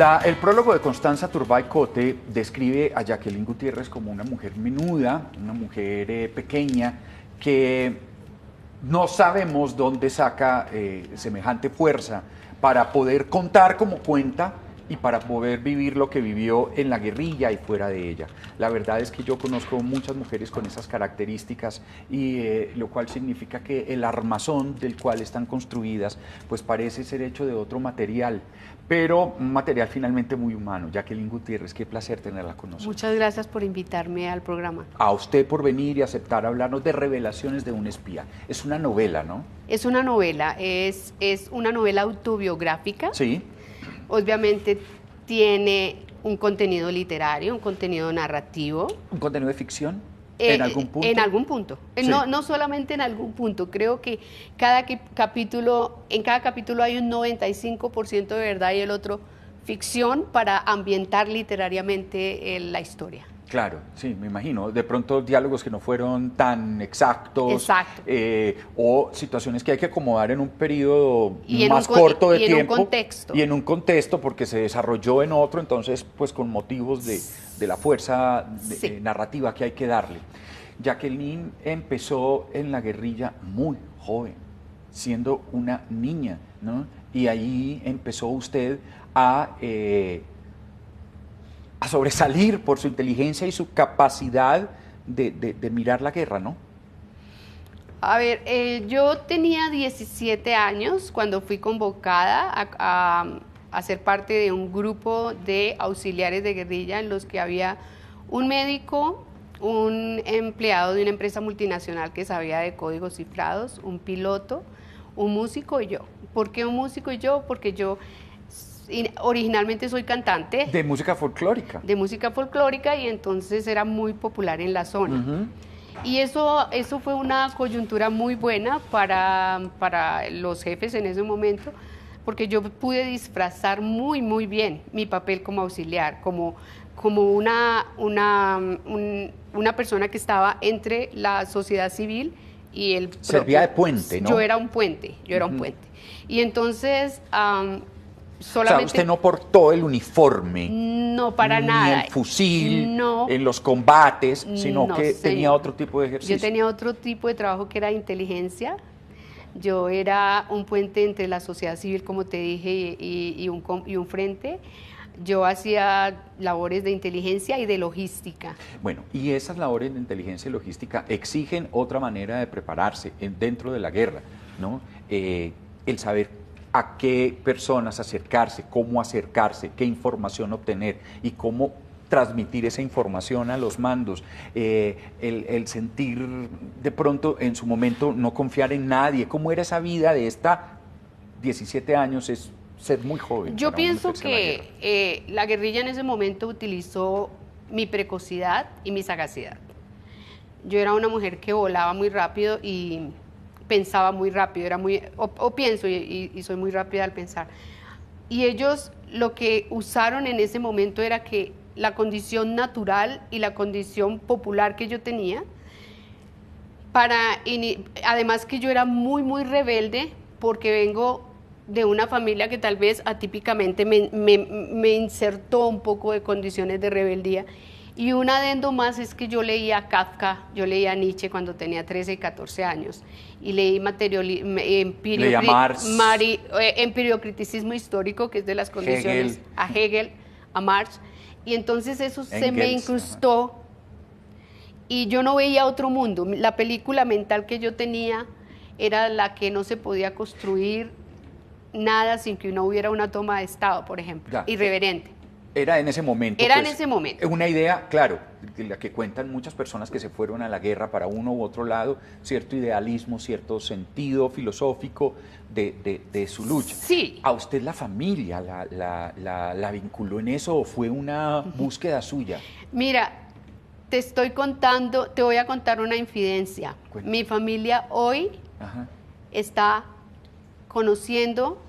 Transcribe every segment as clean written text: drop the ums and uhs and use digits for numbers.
El prólogo de Constanza Turbay Cote describe a Jacqueline Gutiérrez como una mujer menuda, una mujer pequeña, que no sabemos dónde saca semejante fuerza para poder contar como cuenta y para poder vivir lo que vivió en la guerrilla y fuera de ella. La verdad es que yo conozco muchas mujeres con esas características y lo cual significa que el armazón del cual están construidas pues parece ser hecho de otro material, pero un material finalmente muy humano. Jacqueline Gutiérrez, qué placer tenerla con nosotros. Muchas gracias por invitarme al programa. A usted por venir y aceptar hablarnos de Revelaciones de un espía. Es una novela, ¿no? Es una novela, es una novela autobiográfica. Sí. Obviamente tiene un contenido literario, un contenido narrativo. ¿Un contenido de ficción? ¿En algún punto? En algún punto. Sí. No solamente en algún punto. Creo que en cada capítulo hay un 95% de verdad y el otro ficción para ambientar literariamente la historia. Claro, sí, me imagino. De pronto diálogos que no fueron tan exactos. Exacto. O situaciones que hay que acomodar en un periodo más corto de tiempo. Y en un contexto. Y en un contexto porque se desarrolló en otro, entonces pues con motivos de la fuerza narrativa que hay que darle. Jacqueline empezó en la guerrilla muy joven, siendo una niña, ¿no? Y ahí empezó usted a sobresalir por su inteligencia y su capacidad de mirar la guerra, ¿no? A ver, yo tenía 17 años cuando fui convocada a ser parte de un grupo de auxiliares de guerrilla en los que había un médico, un empleado de una empresa multinacional que sabía de códigos cifrados, un piloto, un músico y yo. ¿Por qué un músico y yo? Porque yo originalmente soy cantante. De música folclórica. De música folclórica y entonces era muy popular en la zona. Uh-huh. Y eso fue una coyuntura muy buena para los jefes en ese momento, porque yo pude disfrazar muy, muy bien mi papel como auxiliar, como una persona que estaba entre la sociedad civil y el... Servía de puente, ¿no? Yo era un puente. Y entonces... O solamente, sea, usted no portó el uniforme. No, para nada. Ni el fusil no, en los combates, sino no, que señor. tenía otro tipo de ejercicio. Yo tenía otro tipo de trabajo que era inteligencia. Yo era un puente entre la sociedad civil, como te dije, y un frente. Yo hacía labores de inteligencia y de logística. Bueno, y esas labores de inteligencia y logística exigen otra manera de prepararse dentro de la guerra, ¿no? El saber a qué personas acercarse, cómo acercarse, qué información obtener y cómo transmitir esa información a los mandos, el sentir de pronto en su momento no confiar en nadie. ¿Cómo era esa vida de esta 17 años? Es ser muy joven. Yo pienso que la guerrilla en ese momento utilizó mi precocidad y mi sagacidad. Yo era una mujer que volaba muy rápido y pensaba muy rápido, pienso y soy muy rápida al pensar. Y ellos lo que usaron en ese momento era que la condición natural y la condición popular que yo tenía, además que yo era muy, muy rebelde, porque vengo de una familia que tal vez atípicamente me insertó un poco de condiciones de rebeldía. Y un adendo más es que yo leía a Kafka, yo leía a Nietzsche cuando tenía 13 y 14 años, y leí empiriocriticismo histórico, que es de las condiciones, a Hegel, a Marx, y entonces eso se me incrustó, y yo no veía otro mundo. La película mental que yo tenía era la que no se podía construir nada sin que no hubiera una toma de Estado, por ejemplo, irreverente. Era en ese momento. Era en ese momento. Una idea, claro, de la que cuentan muchas personas que se fueron a la guerra para uno u otro lado, cierto idealismo, cierto sentido filosófico de su lucha. Sí. ¿A usted la familia la vinculó en eso o fue una búsqueda suya? Mira, te voy a contar una infidencia. Cuéntame. Mi familia hoy está conociendo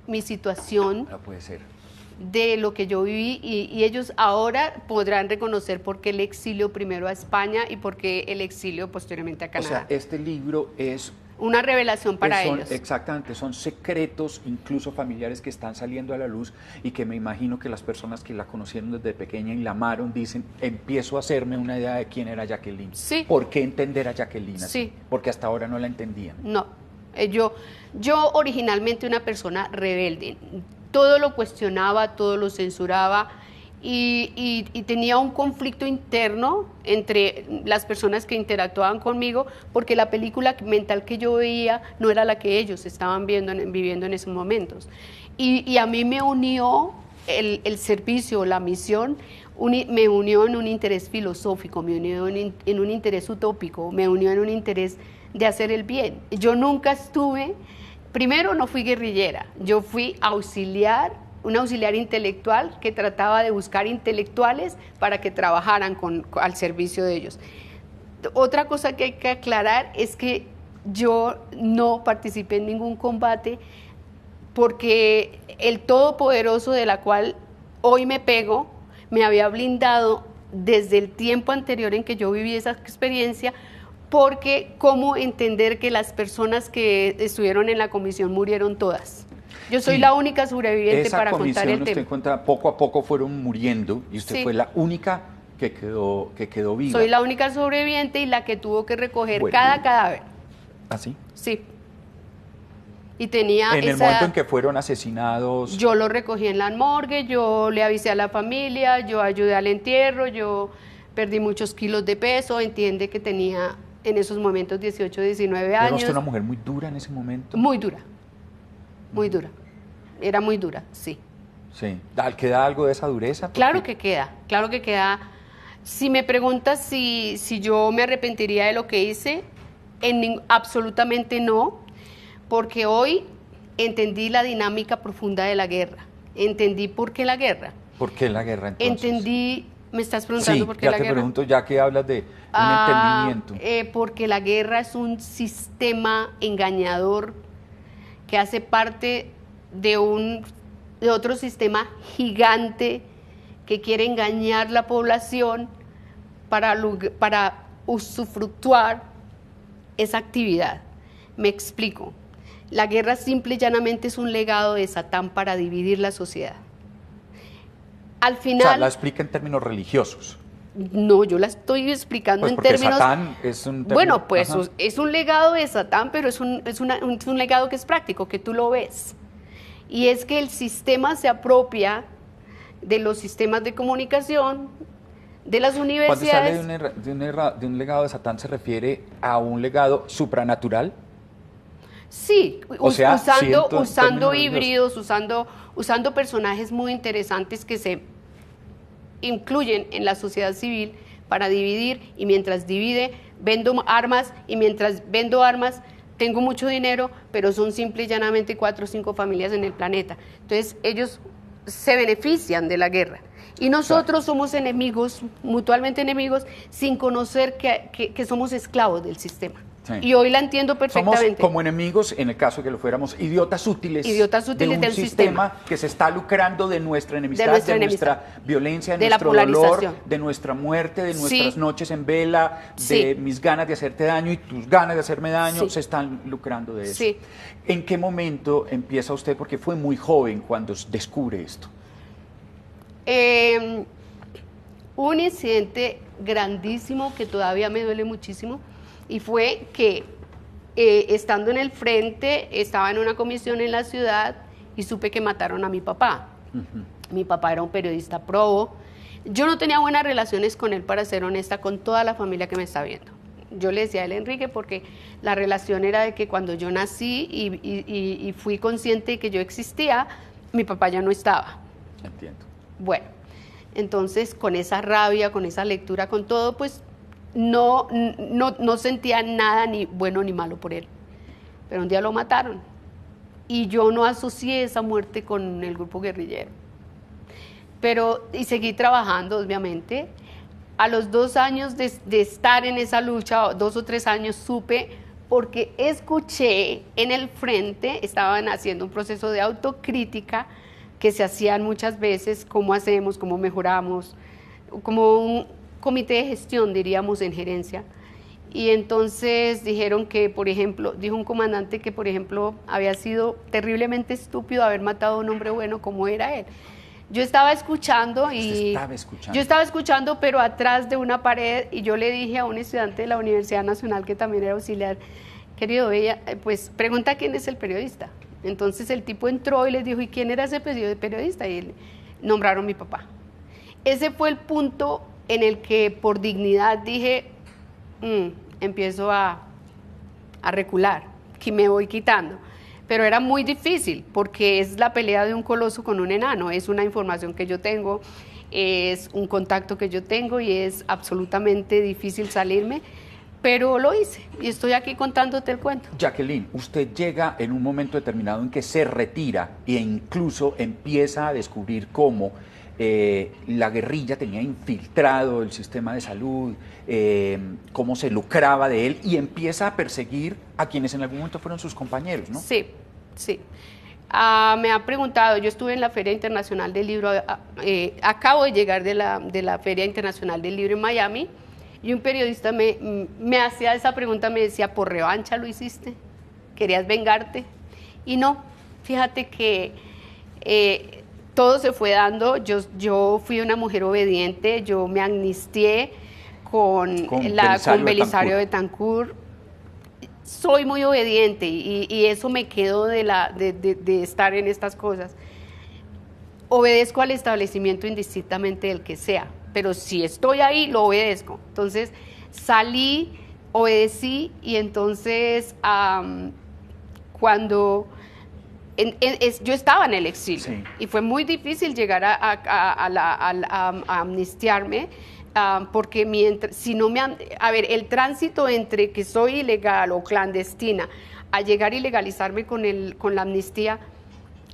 mi situación. No puede ser. De lo que yo viví y ellos ahora podrán reconocer por qué el exilio primero a España y por qué el exilio posteriormente a Canadá. O sea, este libro es una revelación para ellos. Exactamente, son secretos, incluso familiares, que están saliendo a la luz y que me imagino que las personas que la conocieron desde pequeña y la amaron dicen, empiezo a hacerme una idea de quién era Jacqueline. Sí. ¿Por qué entender a Jacqueline así? Sí. Porque hasta ahora no la entendían. No, yo originalmente una persona rebelde, todo lo cuestionaba, todo lo censuraba y tenía un conflicto interno entre las personas que interactuaban conmigo porque la película mental que yo veía no era la que ellos estaban viviendo en esos momentos. Y a mí me unió el servicio, la misión, me unió en un interés filosófico, me unió en un interés utópico, me unió en un interés de hacer el bien. Yo nunca estuve, primero no fui guerrillera, yo fui un auxiliar intelectual que trataba de buscar intelectuales para que trabajaran al servicio de ellos. Otra cosa que hay que aclarar es que yo no participé en ningún combate porque el Todopoderoso de la cual hoy me pego me había blindado desde el tiempo anterior en que yo viví esa experiencia, porque cómo entender que las personas que estuvieron en la comisión murieron todas. Yo soy la única sobreviviente para contar el tema. Usted cuenta, poco a poco fueron muriendo y usted fue la única que quedó viva. Soy la única sobreviviente y la que tuvo que recoger cada cadáver. ¿Ah, sí? Sí. Y tenía en el momento en que fueron asesinados. Yo lo recogí en la morgue, yo le avisé a la familia, yo ayudé al entierro, yo perdí muchos kilos de peso, entiende que tenía en esos momentos 18, 19 años. ¿Era usted una mujer muy dura en ese momento? Muy dura, muy dura. Era muy dura, sí. Sí. ¿Queda algo de esa dureza? Claro que queda, claro que queda. Si me preguntas si yo me arrepentiría de lo que hice, absolutamente no, porque hoy entendí la dinámica profunda de la guerra. Entendí por qué la guerra. ¿Por qué la guerra entonces? Entendí, me estás preguntando por qué la guerra. Sí, ya te pregunto, ya que hablas de un entendimiento. Porque la guerra es un sistema engañador que hace parte de otro sistema gigante que quiere engañar la población para usufructuar esa actividad. Me explico. La guerra simple y llanamente es un legado de Satán para dividir la sociedad. Al final... O sea, la explica en términos religiosos. No, yo la estoy explicando en términos... Satán es un término... Bueno, pues es un legado de Satán, pero es un legado que es práctico, que tú lo ves. Y es que el sistema se apropia de los sistemas de comunicación, de las universidades... Cuando sale de un legado de Satán, ¿se refiere a un legado supranatural? Sí, o sea, usando híbridos, usando personajes muy interesantes que se incluyen en la sociedad civil para dividir, y mientras divide, vendo armas, y mientras vendo armas, tengo mucho dinero, pero son simple y llanamente 4 o 5 familias en el planeta. Entonces, ellos se benefician de la guerra. Y nosotros somos enemigos, mutuamente enemigos, sin conocer que somos esclavos del sistema. Sí. Y hoy la entiendo perfectamente. Somos como enemigos, en el caso de que lo fuéramos, idiotas útiles de un del sistema que se está lucrando de nuestra enemistad, de nuestra violencia, de nuestro dolor, de nuestra muerte, de nuestras noches en vela, de mis ganas de hacerte daño y tus ganas de hacerme daño, se están lucrando de eso. Sí. ¿En qué momento empieza usted? Porque fue muy joven cuando descubre esto. Un incidente grandísimo que todavía me duele muchísimo, y fue que estando en el frente, estaba en una comisión en la ciudad y supe que mataron a mi papá. Mi papá era un periodista probo. Yo no tenía buenas relaciones con él, para ser honesta, con toda la familia que me está viendo. Yo le decía a él, Enrique, porque la relación era de que cuando yo nací y fui consciente de que yo existía, mi papá ya no estaba. Entiendo. Bueno, entonces con esa rabia, con esa lectura, con todo, pues no sentía nada ni bueno ni malo por él. Pero un día lo mataron y yo no asocié esa muerte con el grupo guerrillero. Y seguí trabajando, obviamente. A los 2 años de estar en esa lucha, 2 o 3 años, supe, porque escuché en el frente, estaban haciendo un proceso de autocrítica que se hacían muchas veces, cómo hacemos, cómo mejoramos, como un comité de gestión, diríamos, en gerencia. Y entonces dijeron que, por ejemplo, dijo un comandante que, por ejemplo, había sido terriblemente estúpido haber matado a un hombre bueno como era él. Yo estaba escuchando yo estaba escuchando, pero atrás de una pared, y yo le dije a un estudiante de la Universidad Nacional que también era auxiliar, querido, pues pregunta quién es el periodista. Entonces el tipo entró y les dijo, ¿y quién era ese periodista? Y nombraron a mi papá. Ese fue el punto en el que por dignidad dije, empiezo a recular, que me voy quitando. Pero era muy difícil porque es la pelea de un coloso con un enano, es una información que yo tengo, es un contacto que yo tengo y es absolutamente difícil salirme, pero lo hice y estoy aquí contándote el cuento. Jacqueline, usted llega en un momento determinado en que se retira e incluso empieza a descubrir cómo la guerrilla tenía infiltrado el sistema de salud, cómo se lucraba de él y empieza a perseguir a quienes en algún momento fueron sus compañeros, ¿no? Sí, sí. Me ha preguntado, yo estuve en la Feria Internacional del Libro, acabo de llegar de la Feria Internacional del Libro en Miami, y un periodista me hacía esa pregunta, me decía, ¿por revancha lo hiciste? ¿Querías vengarte? Y no, fíjate que todo se fue dando, yo fui una mujer obediente, yo me amnistié con Belisario Betancur. Soy muy obediente y eso me quedó de estar en estas cosas. Obedezco al establecimiento indistintamente del que sea, pero si estoy ahí, lo obedezco. Entonces salí, obedecí y entonces cuando... yo estaba en el exilio, sí, y fue muy difícil llegar a amnistiarme, porque si no el tránsito entre que soy ilegal o clandestina a llegar a ilegalizarme con la amnistía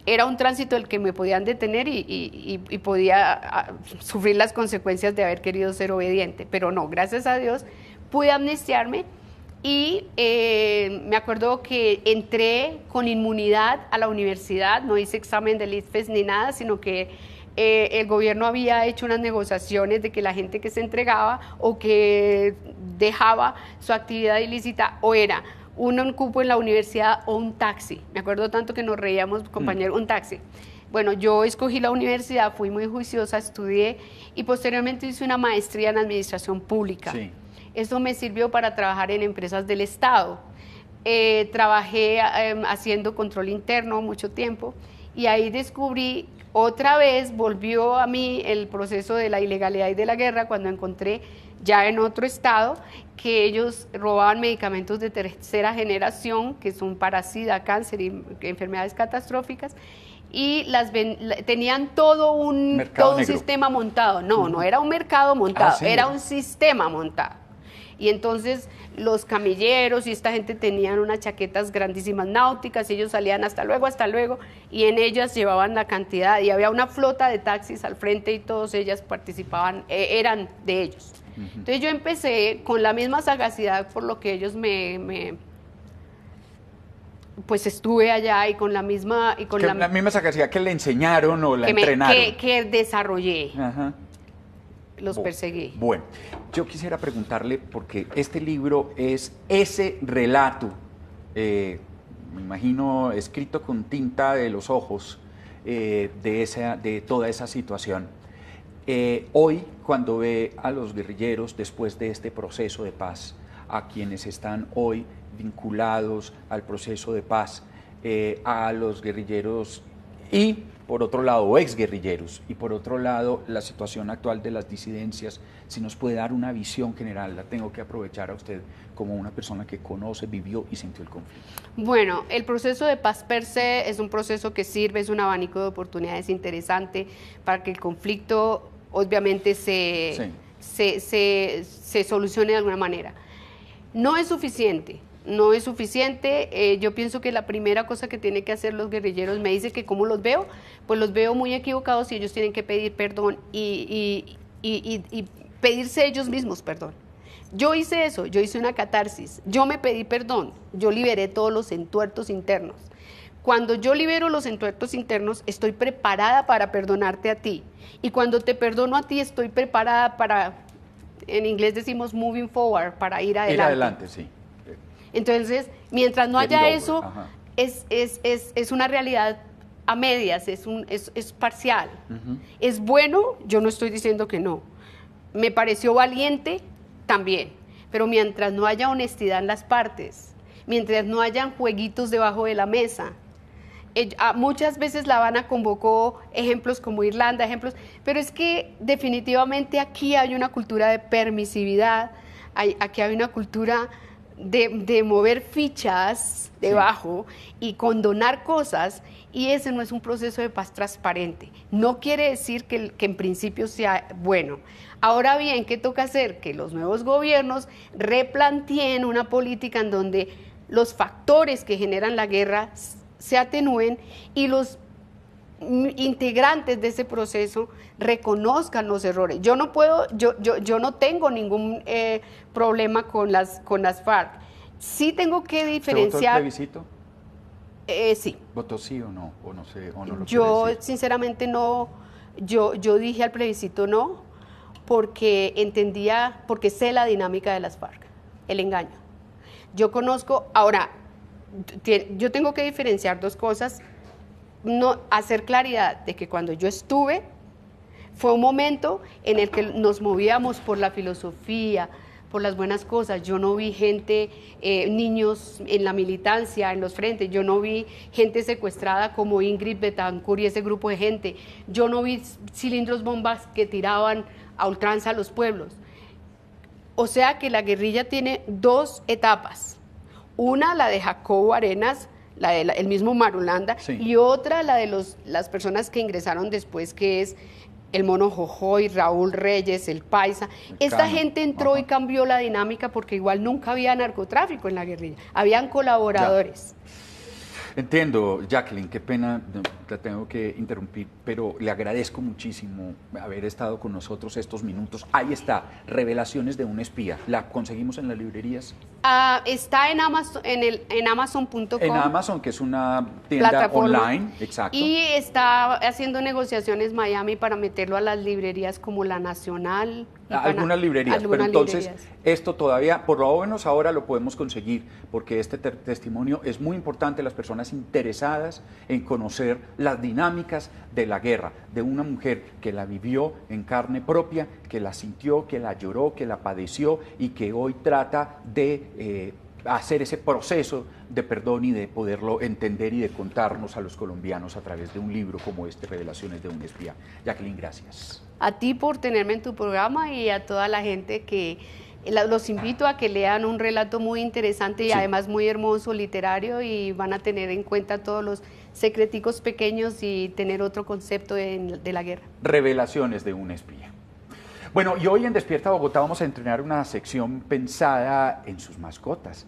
era un tránsito del que me podían detener y podía sufrir las consecuencias de haber querido ser obediente, pero no, gracias a Dios pude amnistiarme. Y me acuerdo que entré con inmunidad a la universidad, no hice examen del ICFES ni nada, sino que el gobierno había hecho unas negociaciones de que la gente que se entregaba o que dejaba su actividad ilícita o era un cupo en la universidad o un taxi. Me acuerdo tanto que nos reíamos, compañero, un taxi. Bueno, yo escogí la universidad, fui muy juiciosa, estudié y posteriormente hice una maestría en administración pública. Sí. Eso me sirvió para trabajar en empresas del Estado. Trabajé haciendo control interno mucho tiempo y ahí descubrí, otra vez volvió a mí el proceso de la ilegalidad y de la guerra cuando encontré ya en otro estado que ellos robaban medicamentos de tercera generación que son para SIDA, cáncer y enfermedades catastróficas y tenían todo un sistema montado. No, no era un mercado montado, sí, era un sistema montado. Y entonces los camilleros y esta gente tenían unas chaquetas grandísimas náuticas y ellos salían hasta luego, y en ellas llevaban la cantidad, y había una flota de taxis al frente y todas ellas participaban, eran de ellos. Entonces yo empecé con la misma sagacidad por lo que ellos pues estuve allá y con la misma... la misma sagacidad que le enseñaron o la entrenaron. Que desarrollé. Ajá. Los perseguí. Bueno, yo quisiera preguntarle, porque este libro es ese relato, me imagino escrito con tinta de los ojos, de toda esa situación. Hoy, cuando ve a los guerrilleros después de este proceso de paz, a quienes están hoy vinculados al proceso de paz, a los guerrilleros y, por otro lado, exguerrilleros, y por otro lado, la situación actual de las disidencias, si nos puede dar una visión general, la tengo que aprovechar a usted como una persona que conoce, vivió y sintió el conflicto. Bueno, el proceso de paz per se es un proceso que sirve, es un abanico de oportunidades interesante para que el conflicto obviamente se solucione de alguna manera. No es suficiente. No es suficiente, yo pienso que la primera cosa que tienen que hacer los guerrilleros, me dice que cómo los veo, pues los veo muy equivocados y ellos tienen que pedir perdón y pedirse ellos mismos perdón. Yo hice eso, yo hice una catarsis, yo me pedí perdón, yo liberé todos los entuertos internos. Cuando yo libero los entuertos internos, estoy preparada para perdonarte a ti, y cuando te perdono a ti, estoy preparada para en inglés decimos moving forward, para ir adelante. Ir adelante, sí. Entonces, mientras no haya Getting eso, over, ajá. es una realidad a medias, es parcial. Es bueno, yo no estoy diciendo que no. Me pareció valiente también, pero mientras no haya honestidad en las partes, mientras no hayan jueguitos debajo de la mesa. Muchas veces La Habana convocó ejemplos como Irlanda, pero es que definitivamente aquí hay una cultura de permisividad, aquí hay una cultura de mover fichas debajo y condonar cosas, y ese no es un proceso de paz transparente. No quiere decir que en principio sea bueno. Ahora bien, ¿qué toca hacer? Que los nuevos gobiernos replanteen una política en donde los factores que generan la guerra se atenúen y los integrantes de ese proceso reconozcan los errores. Yo no tengo ningún problema con las FARC. Sí tengo que diferenciar. ¿Se votó el plebiscito? Sí. ¿Votó sí o no? O no sé, o no lo Yo quiere decir. sinceramente no. Yo dije al plebiscito no, porque sé la dinámica de las FARC, el engaño. Yo conozco, ahora, yo tengo que diferenciar dos cosas, hacer claridad de que cuando yo estuve, fue un momento en el que nos movíamos por la filosofía, por las buenas cosas. Yo no vi gente, niños en la militancia, en los frentes, yo no vi gente secuestrada como Ingrid Betancourt y ese grupo de gente, yo no vi cilindros bombas que tiraban a ultranza a los pueblos. O sea que la guerrilla tiene dos etapas. Una, la de Jacobo Arenas, el mismo Marulanda, sí, y otra, la de las personas que ingresaron después, que es el Mono Jojoy, Raúl Reyes, el Paisa. Esta gente entró y cambió la dinámica porque igual nunca había narcotráfico en la guerrilla, habían colaboradores. Ya. Entiendo, Jacqueline, qué pena, te tengo que interrumpir, pero le agradezco muchísimo haber estado con nosotros estos minutos. Ahí está, Revelaciones de un espía. ¿La conseguimos en las librerías? Está en Amazon, en Amazon.com. En Amazon, que es una tienda online, exacto. Y está haciendo negociaciones Miami para meterlo a las librerías como La Nacional. Algunas librerías, pero entonces esto todavía, por lo menos ahora lo podemos conseguir, porque este testimonio es muy importante. Las personas interesadas en conocer las dinámicas de la guerra, de una mujer que la vivió en carne propia, que la sintió, que la lloró, que la padeció y que hoy trata de hacer ese proceso de perdón y de poderlo entender y de contarnos a los colombianos a través de un libro como este, Revelaciones de un espía. Jacqueline, gracias. A ti por tenerme en tu programa y a toda la gente que los invito a que lean un relato muy interesante y además muy hermoso, literario, y van a tener en cuenta todos los secreticos pequeños y tener otro concepto de la guerra. Revelaciones de un espía. Bueno, y hoy en Despierta Bogotá vamos a entrenar una sección pensada en sus mascotas.